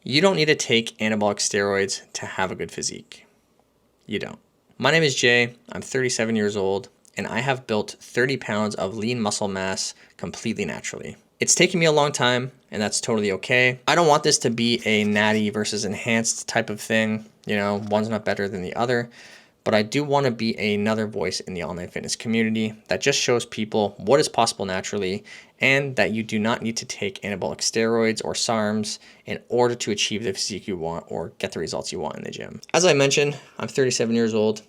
You don't need to take anabolic steroids to have a good physique. You don't. My name is Jay, I'm 37 years old, and I have built 30 pounds of lean muscle mass completely naturally. It's taken me a long time, and that's totally okay. I don't want this to be a natty versus enhanced type of thing. You know, one's not better than the other. But I do want to be another voice in the online fitness community that just shows people what is possible naturally and that you do not need to take anabolic steroids or SARMs in order to achieve the physique you want or get the results you want in the gym. As I mentioned, I'm 37 years old.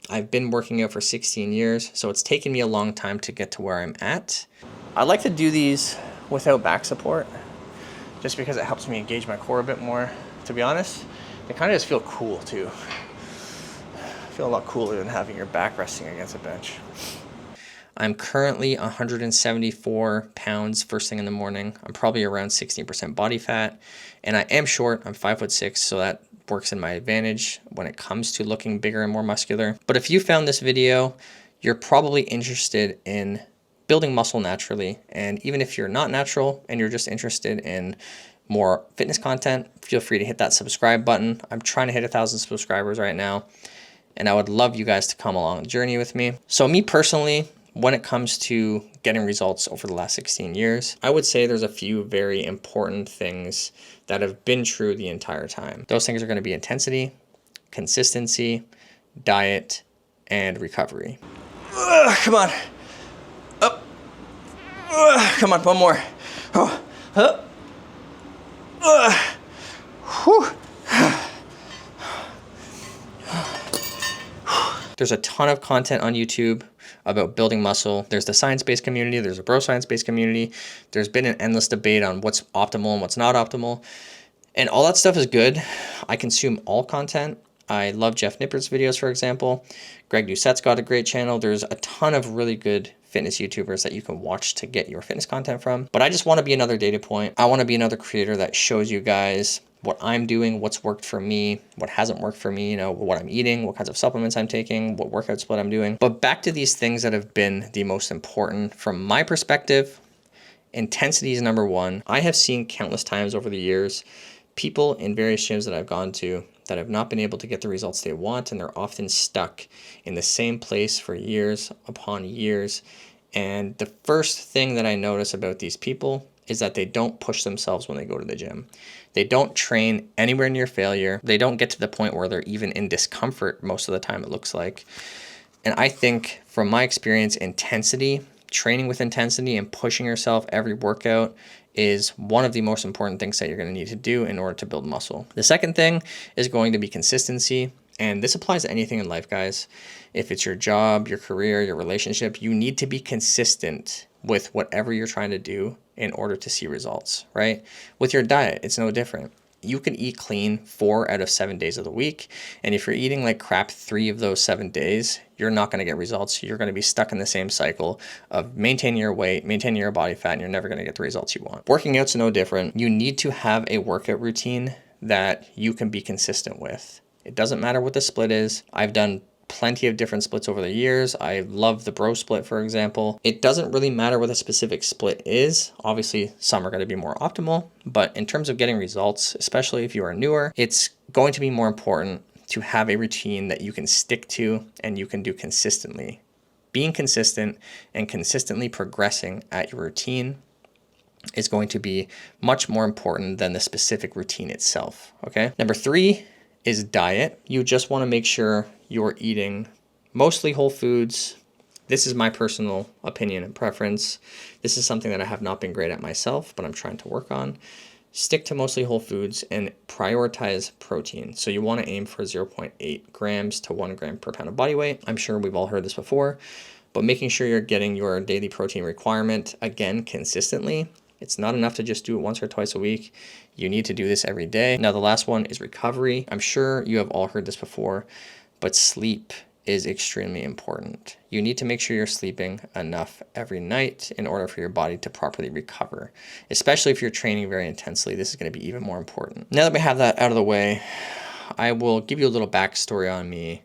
I've been working out for 16 years, so it's taken me a long time to get to where I'm at. I like to do these without back support just because it helps me engage my core a bit more. To be honest, they kind of just feel cool too. Feel a lot cooler than having your back resting against a bench. I'm currently 174 pounds first thing in the morning. I'm probably around 16% body fat, and I am short. I'm 5'6", so that works in my advantage when it comes to looking bigger and more muscular. But if you found this video, you're probably interested in building muscle naturally. And even if you're not natural and you're just interested in more fitness content, feel free to hit that subscribe button. I'm trying to hit 1,000 subscribers right now, and I would love you guys to come along the journey with me. So me personally, when it comes to getting results over the last 16 years, I would say there's a few very important things that have been true the entire time. Those things are going to be intensity, consistency, diet, and recovery. Come on. Up. Come on, one more. Whew. There's a ton of content on YouTube about building muscle. There's the science-based community, there's a bro science-based community. There's been an endless debate on what's optimal and what's not optimal. And all that stuff is good. I consume all content. I love Jeff Nippert's videos, for example. Greg Doucette's got a great channel. There's a ton of really good fitness YouTubers that you can watch to get your fitness content from. But I just want to be another data point. I want to be another creator that shows you guys what I'm doing, what's worked for me, what hasn't worked for me, you know, what I'm eating, what kinds of supplements I'm taking, what workout split I'm doing. But back to these things that have been the most important from my perspective, intensity is number one. I have seen countless times over the years, people in various gyms that I've gone to that have not been able to get the results they want, and they're often stuck in the same place for years upon years. And the first thing that I notice about these people is that they don't push themselves when they go to the gym. They don't train anywhere near failure. They don't get to the point where they're even in discomfort most of the time, it looks like. And I think from my experience, intensity, training with intensity and pushing yourself every workout is one of the most important things that you're going to need to do in order to build muscle. The second thing is going to be consistency. And this applies to anything in life, guys. If it's your job, your career, your relationship, you need to be consistent with whatever you're trying to do in order to see results, right? With your diet, it's no different. You can eat clean 4 out of 7 days of the week. And if you're eating like crap 3 of those 7 days, you're not going to get results. You're going to be stuck in the same cycle of maintaining your weight, maintaining your body fat, and you're never going to get the results you want. Working out's no different. You need to have a workout routine that you can be consistent with. It doesn't matter what the split is. I've done plenty of different splits over the years. I love the bro split, for example. It doesn't really matter what a specific split is. Obviously, some are going to be more optimal, but in terms of getting results, especially if you are newer, it's going to be more important to have a routine that you can stick to and you can do consistently. Being consistent and consistently progressing at your routine is going to be much more important than the specific routine itself, okay? Number 3 is diet. You just want to make sure you're eating mostly whole foods. This is my personal opinion and preference. This is something that I have not been great at myself, but I'm trying to work on. Stick to mostly whole foods and prioritize protein. So you want to aim for 0.8 grams to 1 gram per pound of body weight. I'm sure we've all heard this before, but making sure you're getting your daily protein requirement, again, consistently. It's not enough to just do it once or twice a week. You need to do this every day. Now, the last one is recovery. I'm sure you have all heard this before, but sleep is extremely important. You need to make sure you're sleeping enough every night in order for your body to properly recover, especially if you're training very intensely. This is going to be even more important. Now that we have that out of the way, I will give you a little backstory on me.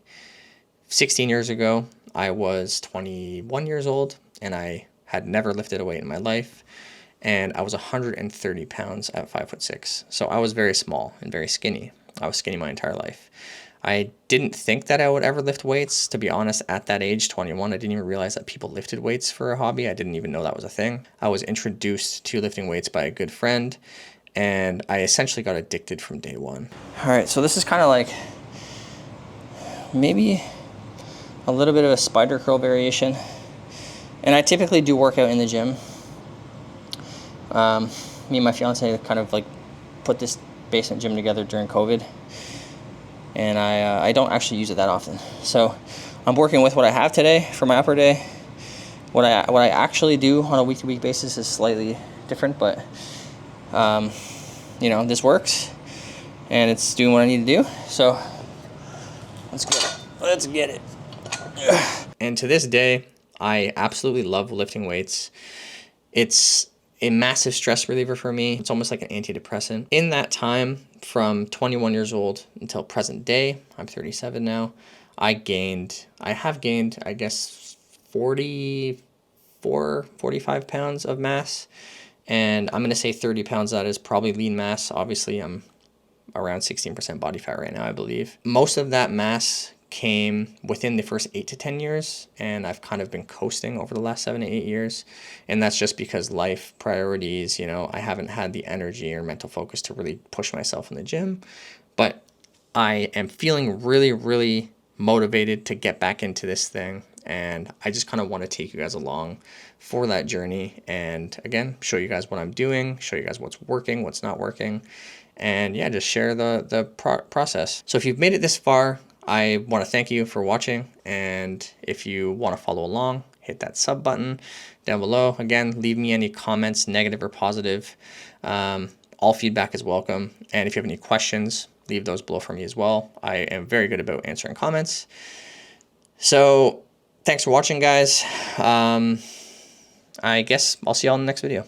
16 years ago, I was 21 years old, and I had never lifted a weight in my life. and I was 130 pounds at 5'6". So I was very small and very skinny. I was skinny my entire life. I didn't think that I would ever lift weights, to be honest. At that age, 21, I didn't even realize that people lifted weights for a hobby. I didn't even know that was a thing. I was introduced to lifting weights by a good friend, and I essentially got addicted from day one. All right, so this is kind of like maybe a little bit of a spider curl variation. And I typically do work out in the gym. Me and my fiance kind of like put this basement gym together during COVID, and I don't actually use it that often. So I'm working with what I have today for my upper day. What I actually do on a week-to-week basis is slightly different, but you know, this works and it's doing what I need to do. So let's get it. Let's get it. And to this day, I absolutely love lifting weights. It's a massive stress reliever for me. It's almost like an antidepressant. In that time, from 21 years old until present day, I'm 37 now, I have gained, I guess, 45 pounds of mass. And I'm going to say 30 pounds of that is probably lean mass. Obviously, I'm around 16% body fat right now, I believe. Most of that mass came within the first 8 to 10 years, and I've kind of been coasting over the last 7 to 8 years. And that's just because life priorities, you know, I haven't had the energy or mental focus to really push myself in the gym. But I am feeling really, really motivated to get back into this thing. And I just kind of want to take you guys along for that journey. And again, show you guys what I'm doing, show you guys what's working, what's not working. And yeah, just share the process. So if you've made it this far, I want to thank you for watching. And if you want to follow along, hit that sub button down below. Again, leave me any comments, negative or positive. All feedback is welcome. And if you have any questions, leave those below for me as well. I am very good about answering comments. So thanks for watching, guys. I guess I'll see y'all in the next video.